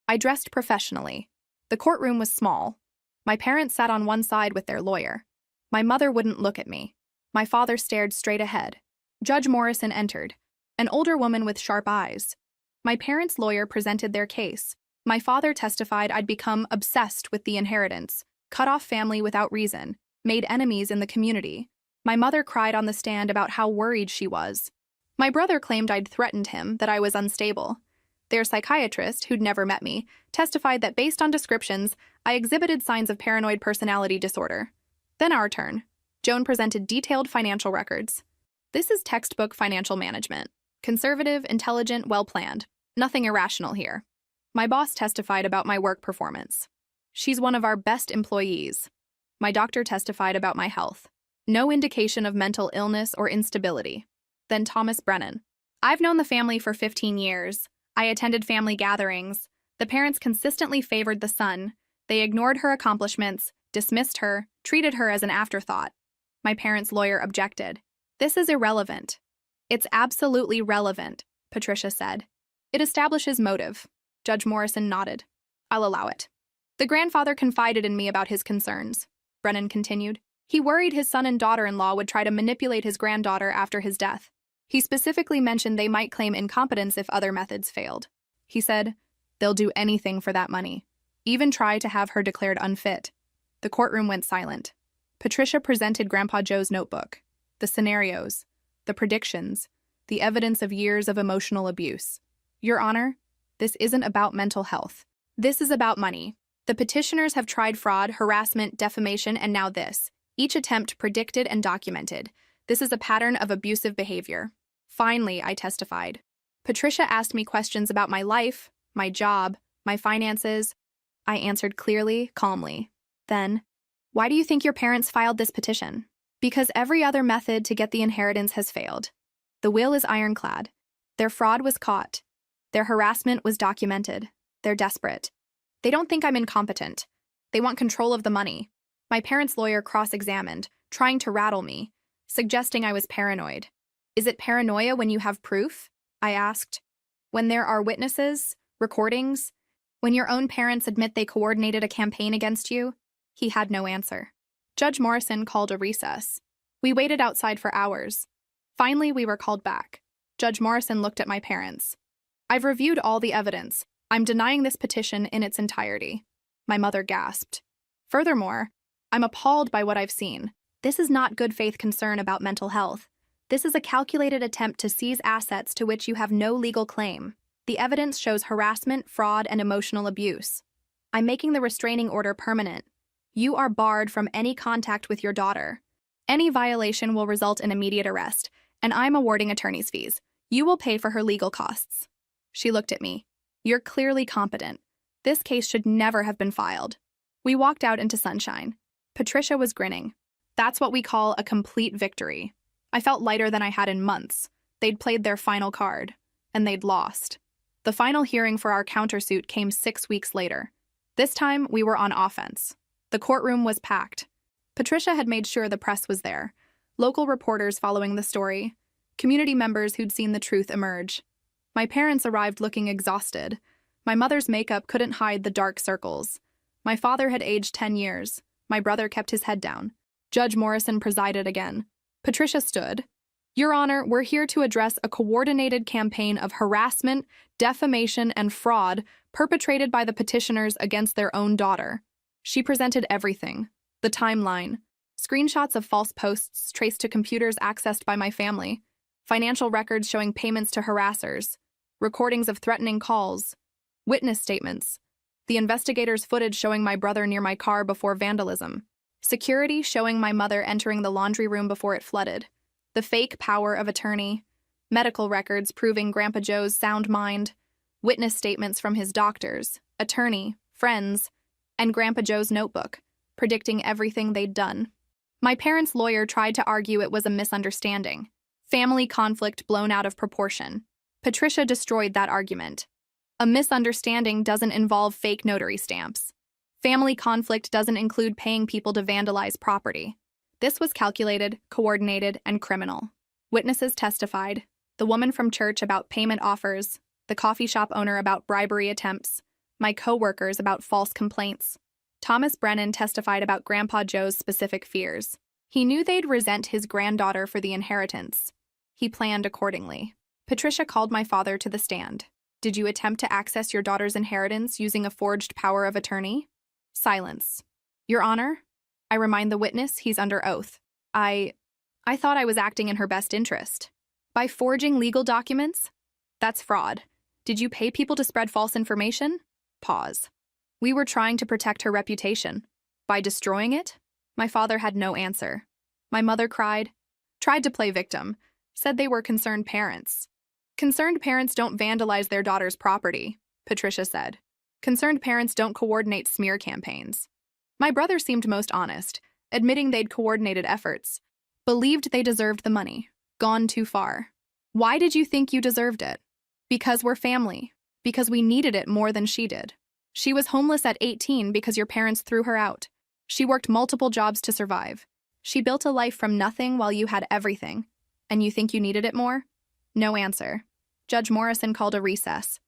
Speaker 1: I dressed professionally. The courtroom was small. My parents sat on one side with their lawyer. My mother wouldn't look at me. My father stared straight ahead. Judge Morrison entered, an older woman with sharp eyes. My parents' lawyer presented their case. My father testified I'd become obsessed with the inheritance, cut off family without reason, made enemies in the community. My mother cried on the stand about how worried she was. My brother claimed I'd threatened him, that I was unstable. Their psychiatrist, who'd never met me, testified that based on descriptions, I exhibited signs of paranoid personality disorder. Then our turn. Joan presented detailed financial records. This is textbook financial management. Conservative, intelligent, well-planned. Nothing irrational here. My boss testified about my work performance. She's one of our best employees. My doctor testified about my health. No indication of mental illness or instability. Then Thomas Brennan. I've known the family for 15 years. I attended family gatherings. The parents consistently favored the son. They ignored her accomplishments, dismissed her, treated her as an afterthought. My parents' lawyer objected. This is irrelevant. It's absolutely relevant, Patricia said. It establishes motive. Judge Morrison nodded. I'll allow it. The grandfather confided in me about his concerns. Brennan continued. He worried his son and daughter-in-law would try to manipulate his granddaughter after his death. He specifically mentioned they might claim incompetence if other methods failed. He said, they'll do anything for that money, even try to have her declared unfit. The courtroom went silent. Patricia presented Grandpa Joe's notebook, the scenarios, the predictions, the evidence of years of emotional abuse. Your Honor, this isn't about mental health. This is about money. The petitioners have tried fraud, harassment, defamation, and now this. Each attempt predicted and documented. This is a pattern of abusive behavior. Finally, I testified. Patricia asked me questions about my life, my job, my finances. I answered clearly, calmly. Then, why do you think your parents filed this petition? Because every other method to get the inheritance has failed. The will is ironclad. Their fraud was caught. Their harassment was documented. They're desperate. They don't think I'm incompetent. They want control of the money. My parents' lawyer cross-examined, trying to rattle me, suggesting I was paranoid. Is it paranoia when you have proof? I asked. When there are witnesses, recordings, when your own parents admit they coordinated a campaign against you? He had no answer. Judge Morrison called a recess. We waited outside for hours. Finally, we were called back. Judge Morrison looked at my parents. I've reviewed all the evidence. I'm denying this petition in its entirety. My mother gasped. Furthermore, I'm appalled by what I've seen. This is not good faith concern about mental health. This is a calculated attempt to seize assets to which you have no legal claim. The evidence shows harassment, fraud, and emotional abuse. I'm making the restraining order permanent. You are barred from any contact with your daughter. Any violation will result in immediate arrest, and I'm awarding attorney's fees. You will pay for her legal costs. She looked at me. You're clearly competent. This case should never have been filed. We walked out into sunshine. Patricia was grinning. That's what we call a complete victory. I felt lighter than I had in months. They'd played their final card, and they'd lost. The final hearing for our countersuit came 6 weeks later. This time, we were on offense. The courtroom was packed. Patricia had made sure the press was there. Local reporters following the story. Community members who'd seen the truth emerge. My parents arrived looking exhausted. My mother's makeup couldn't hide the dark circles. My father had aged 10 years. My brother kept his head down. Judge Morrison presided again. Patricia stood. Your Honor, we're here to address a coordinated campaign of harassment, defamation, and fraud perpetrated by the petitioners against their own daughter. She presented everything. The timeline. Screenshots of false posts traced to computers accessed by my family. Financial records showing payments to harassers. Recordings of threatening calls. Witness statements. The investigators' footage showing my brother near my car before vandalism. Security showing my mother entering the laundry room before it flooded. The fake power of attorney. Medical records proving Grandpa Joe's sound mind. Witness statements from his doctors, attorney, friends, and Grandpa Joe's notebook, predicting everything they'd done. My parents' lawyer tried to argue it was a misunderstanding. Family conflict blown out of proportion. Patricia destroyed that argument. A misunderstanding doesn't involve fake notary stamps. Family conflict doesn't include paying people to vandalize property. This was calculated, coordinated, and criminal. Witnesses testified. The woman from church about payment offers, the coffee shop owner about bribery attempts, my co-workers about false complaints. Thomas Brennan testified about Grandpa Joe's specific fears. He knew they'd resent his granddaughter for the inheritance. He planned accordingly. Patricia called my father to the stand. Did you attempt to access your daughter's inheritance using a forged power of attorney? Silence. Your Honor, I remind the witness he's under oath. I thought I was acting in her best interest. By forging legal documents? That's fraud. Did you pay people to spread false information? Pause. We were trying to protect her reputation. By destroying it? My father had no answer. My mother cried, tried to play victim, said they were concerned parents. Concerned parents don't vandalize their daughter's property, Patricia said. Concerned parents don't coordinate smear campaigns. My brother seemed most honest, admitting they'd coordinated efforts. Believed they deserved the money. Gone too far. Why did you think you deserved it? Because we're family. Because we needed it more than she did. She was homeless at 18 because your parents threw her out. She worked multiple jobs to survive. She built a life from nothing while you had everything. And you think you needed it more? No answer. Judge Morrison called a recess.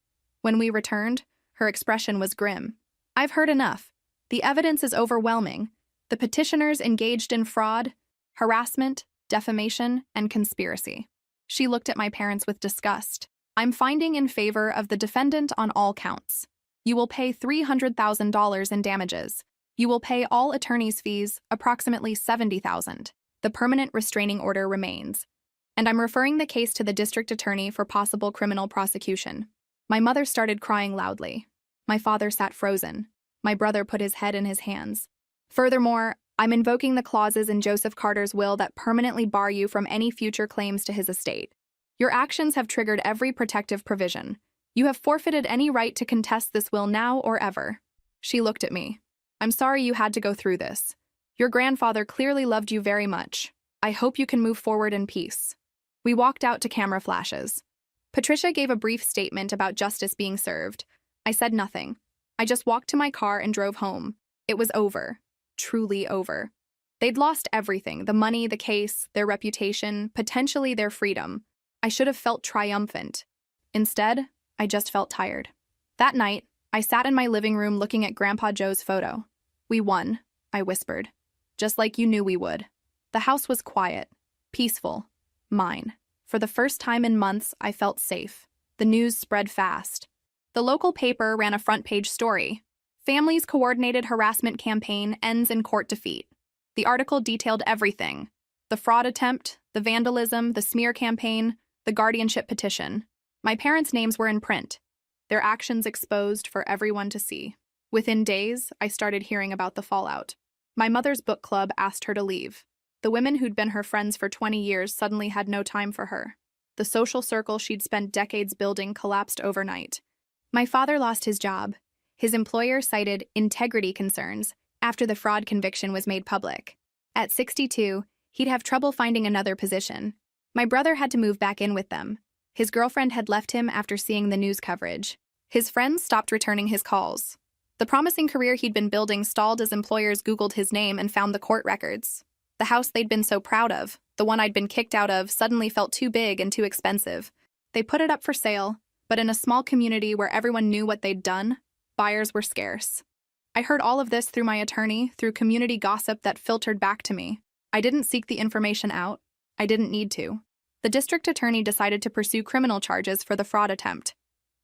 Speaker 1: When we returned, her expression was grim. I've heard enough. The evidence is overwhelming. The petitioners engaged in fraud, harassment, defamation, and conspiracy. She looked at my parents with disgust. I'm finding in favor of the defendant on all counts. You will pay $300,000 in damages. You will pay all attorney's fees, approximately $70,000. The permanent restraining order remains. And I'm referring the case to the district attorney for possible criminal prosecution. My mother started crying loudly. My father sat frozen. My brother put his head in his hands. Furthermore, I'm invoking the clauses in Joseph Carter's will that permanently bar you from any future claims to his estate. Your actions have triggered every protective provision. You have forfeited any right to contest this will now or ever. She looked at me. I'm sorry you had to go through this. Your grandfather clearly loved you very much. I hope you can move forward in peace. We walked out to camera flashes. Patricia gave a brief statement about justice being served. I said nothing. I just walked to my car and drove home. It was over. Truly over. They'd lost everything, the money, the case, their reputation, potentially their freedom. I should have felt triumphant. Instead, I just felt tired. That night, I sat in my living room looking at Grandpa Joe's photo. We won, I whispered. Just like you knew we would. The house was quiet, peaceful, mine. For the first time in months, I felt safe. The news spread fast. The local paper ran a front-page story. Family's coordinated harassment campaign ends in court defeat. The article detailed everything. The fraud attempt, the vandalism, the smear campaign, the guardianship petition. My parents' names were in print. Their actions exposed for everyone to see. Within days, I started hearing about the fallout. My mother's book club asked her to leave. The women who'd been her friends for 20 years suddenly had no time for her. The social circle she'd spent decades building collapsed overnight. My father lost his job. His employer cited integrity concerns after the fraud conviction was made public. At 62, he'd have trouble finding another position. My brother had to move back in with them. His girlfriend had left him after seeing the news coverage. His friends stopped returning his calls. The promising career he'd been building stalled as employers Googled his name and found the court records. The house they'd been so proud of, the one I'd been kicked out of, suddenly felt too big and too expensive. They put it up for sale, but in a small community where everyone knew what they'd done, buyers were scarce. I heard all of this through my attorney, through community gossip that filtered back to me. I didn't seek the information out. I didn't need to. The district attorney decided to pursue criminal charges for the fraud attempt.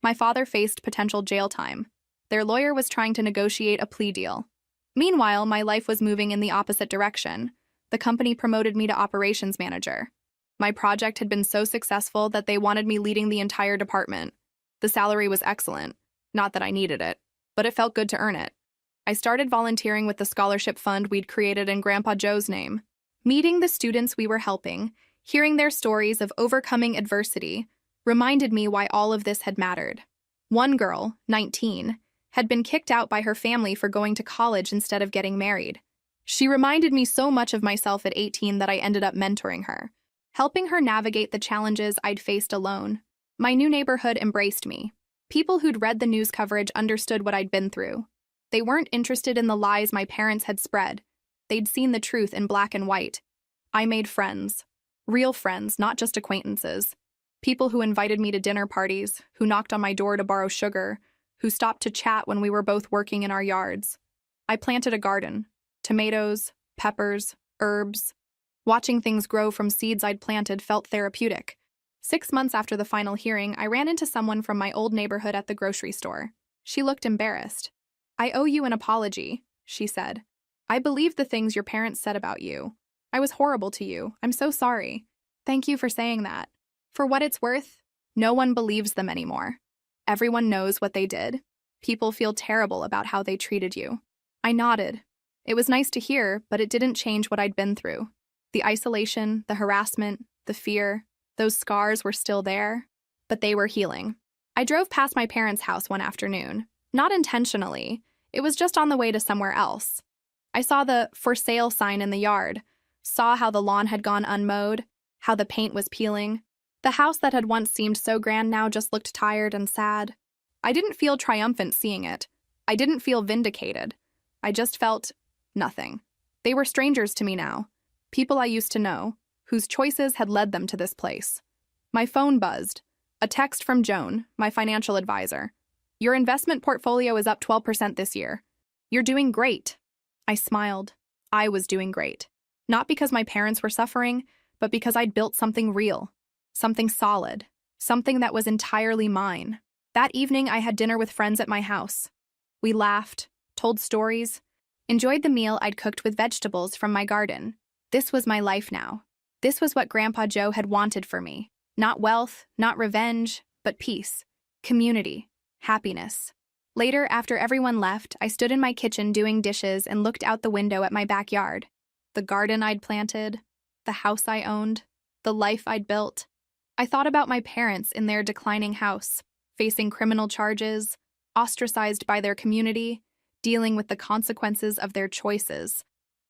Speaker 1: My father faced potential jail time. Their lawyer was trying to negotiate a plea deal. Meanwhile, my life was moving in the opposite direction. The company promoted me to operations manager. My project had been so successful that they wanted me leading the entire department. The salary was excellent. Not that I needed it, but it felt good to earn it. I started volunteering with the scholarship fund we'd created in Grandpa Joe's name. Meeting the students we were helping, hearing their stories of overcoming adversity, reminded me why all of this had mattered. One girl, 19, had been kicked out by her family for going to college instead of getting married. She reminded me so much of myself at 18 that I ended up mentoring her, helping her navigate the challenges I'd faced alone. My new neighborhood embraced me. People who'd read the news coverage understood what I'd been through. They weren't interested in the lies my parents had spread. They'd seen the truth in black and white. I made friends. Real friends, not just acquaintances. People who invited me to dinner parties, who knocked on my door to borrow sugar, who stopped to chat when we were both working in our yards. I planted a garden. Tomatoes, peppers, herbs. Watching things grow from seeds I'd planted felt therapeutic. 6 months after the final hearing, I ran into someone from my old neighborhood at the grocery store. She looked embarrassed. I owe you an apology, she said. I believed the things your parents said about you. I was horrible to you. I'm so sorry. Thank you for saying that. For what it's worth, no one believes them anymore. Everyone knows what they did. People feel terrible about how they treated you. I nodded. It was nice to hear, but it didn't change what I'd been through. The isolation, the harassment, the fear, those scars were still there, but they were healing. I drove past my parents' house one afternoon. Not intentionally. It was just on the way to somewhere else. I saw the "for sale" sign in the yard, saw how the lawn had gone unmowed, how the paint was peeling. The house that had once seemed so grand now just looked tired and sad. I didn't feel triumphant seeing it. I didn't feel vindicated. I just felt nothing. They were strangers to me now. People I used to know, whose choices had led them to this place. My phone buzzed. A text from Joan, my financial advisor. "Your investment portfolio is up 12% this year. You're doing great." I smiled. I was doing great. Not because my parents were suffering, but because I'd built something real, something solid, something that was entirely mine. That evening, I had dinner with friends at my house. We laughed, told stories, enjoyed the meal I'd cooked with vegetables from my garden. This was my life now. This was what Grandpa Joe had wanted for me. Not wealth, not revenge, but peace, community, happiness. Later, after everyone left, I stood in my kitchen doing dishes and looked out the window at my backyard. The garden I'd planted, the house I owned, the life I'd built. I thought about my parents in their declining house, facing criminal charges, ostracized by their community, dealing with the consequences of their choices.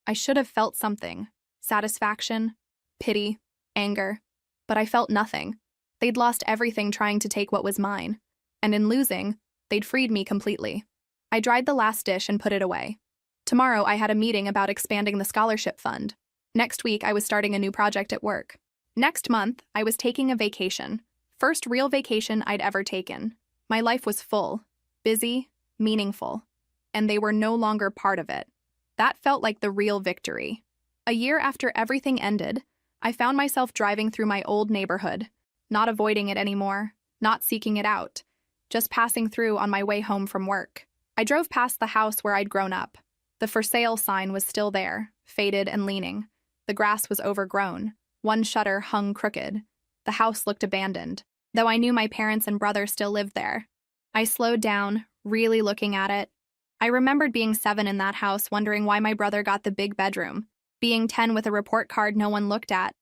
Speaker 1: I should have felt something: satisfaction, pity, anger. But I felt nothing. They'd lost everything trying to take what was mine. And in losing, they'd freed me completely. I dried the last dish and put it away. Tomorrow I had a meeting about expanding the scholarship fund. Next week I was starting a new project at work. Next month I was taking a vacation. First real vacation I'd ever taken. My life was full, busy, meaningful. And they were no longer part of it. That felt like the real victory. A year after everything ended, I found myself driving through my old neighborhood, not avoiding it anymore, not seeking it out, just passing through on my way home from work. I drove past the house where I'd grown up. The "for sale" sign was still there, faded and leaning. The grass was overgrown. One shutter hung crooked. The house looked abandoned, though I knew my parents and brother still lived there. I slowed down, really looking at it. I remembered being 7 in that house, wondering why my brother got the big bedroom. Being 10 with a report card no one looked at.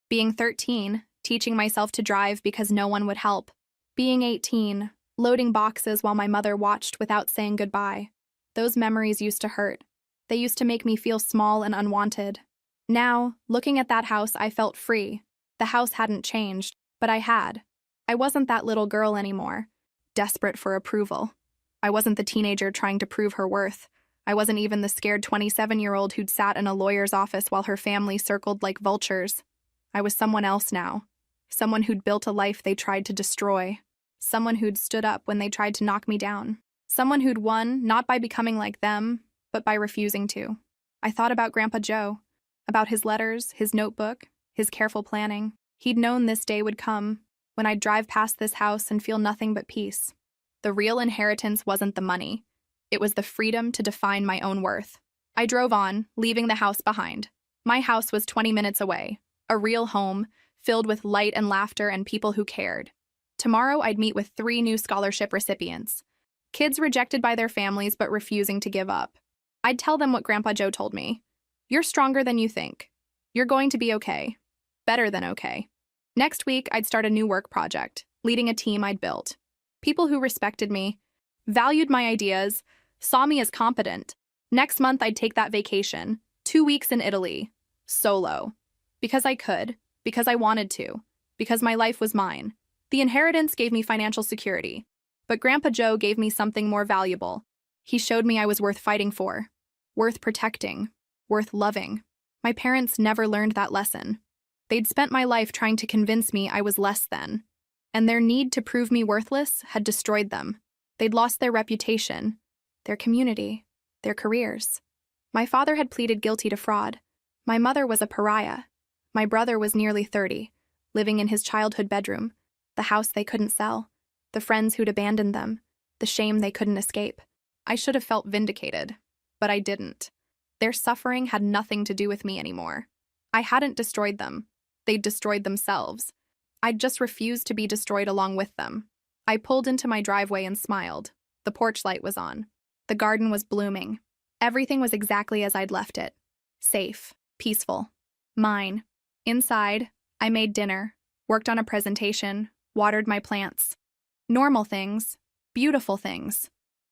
Speaker 1: Being 13, teaching myself to drive because no one would help. Being 18, loading boxes while my mother watched without saying goodbye. Those memories used to hurt. They used to make me feel small and unwanted. Now, looking at that house, I felt free. The house hadn't changed, but I had. I wasn't that little girl anymore, desperate for approval. I wasn't the teenager trying to prove her worth. I wasn't even the scared 27-year-old who'd sat in a lawyer's office while her family circled like vultures. I was someone else now. Someone who'd built a life they tried to destroy. Someone who'd stood up when they tried to knock me down. Someone who'd won, not by becoming like them, but by refusing to. I thought about Grandpa Joe, about his letters, his notebook, his careful planning. He'd known this day would come, when I'd drive past this house and feel nothing but peace. The real inheritance wasn't the money. It was the freedom to define my own worth. I drove on, leaving the house behind. My house was 20 minutes away, a real home, filled with light and laughter and people who cared. Tomorrow I'd meet with 3 new scholarship recipients. Kids rejected by their families but refusing to give up. I'd tell them what Grandpa Joe told me. You're stronger than you think. You're going to be okay. Better than okay. Next week, I'd start a new work project, leading a team I'd built. People who respected me, valued my ideas, saw me as competent. Next month, I'd take that vacation, 2 weeks in Italy, solo. Because I could, because I wanted to, because my life was mine. The inheritance gave me financial security, but Grandpa Joe gave me something more valuable. He showed me I was worth fighting for, worth protecting, worth loving. My parents never learned that lesson. They'd spent my life trying to convince me I was less than, and their need to prove me worthless had destroyed them. They'd lost their reputation, their community, their careers. My father had pleaded guilty to fraud. My mother was a pariah. My brother was nearly 30, living in his childhood bedroom, the house they couldn't sell, the friends who'd abandoned them, the shame they couldn't escape. I should have felt vindicated, but I didn't. Their suffering had nothing to do with me anymore. I hadn't destroyed them. They'd destroyed themselves. I'd just refused to be destroyed along with them. I pulled into my driveway and smiled. The porch light was on. The garden was blooming. Everything was exactly as I'd left it. Safe, peaceful, mine. Inside, I made dinner, worked on a presentation, watered my plants. Normal things, beautiful things.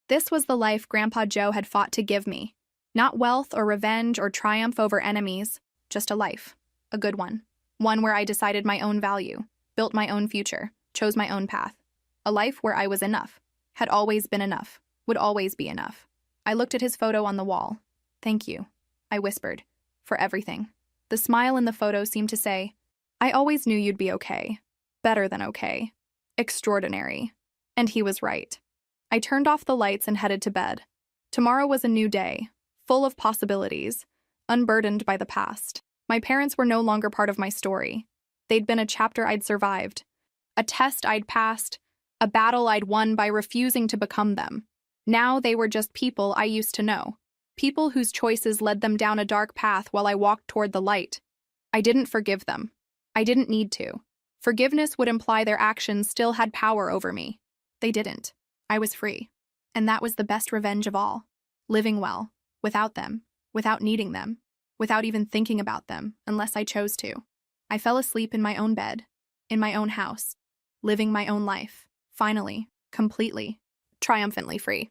Speaker 1: This was the life Grandpa Joe had fought to give me. Not wealth or revenge or triumph over enemies, just a life. A good one. One where I decided my own value, built my own future, chose my own path. A life where I was enough, had always been enough, would always be enough. I looked at his photo on the wall. Thank you, I whispered, for everything. The smile in the photo seemed to say, I always knew you'd be okay. Better than okay. Extraordinary. And he was right. I turned off the lights and headed to bed. Tomorrow was a new day, full of possibilities, unburdened by the past. My parents were no longer part of my story. They'd been a chapter I'd survived, a test I'd passed, a battle I'd won by refusing to become them. Now they were just people I used to know, people whose choices led them down a dark path while I walked toward the light. I didn't forgive them. I didn't need to. Forgiveness would imply their actions still had power over me. They didn't. I was free. And that was the best revenge of all. Living well, without them, without needing them, without even thinking about them, unless I chose to. I fell asleep in my own bed, in my own house, living my own life, finally, completely, triumphantly free.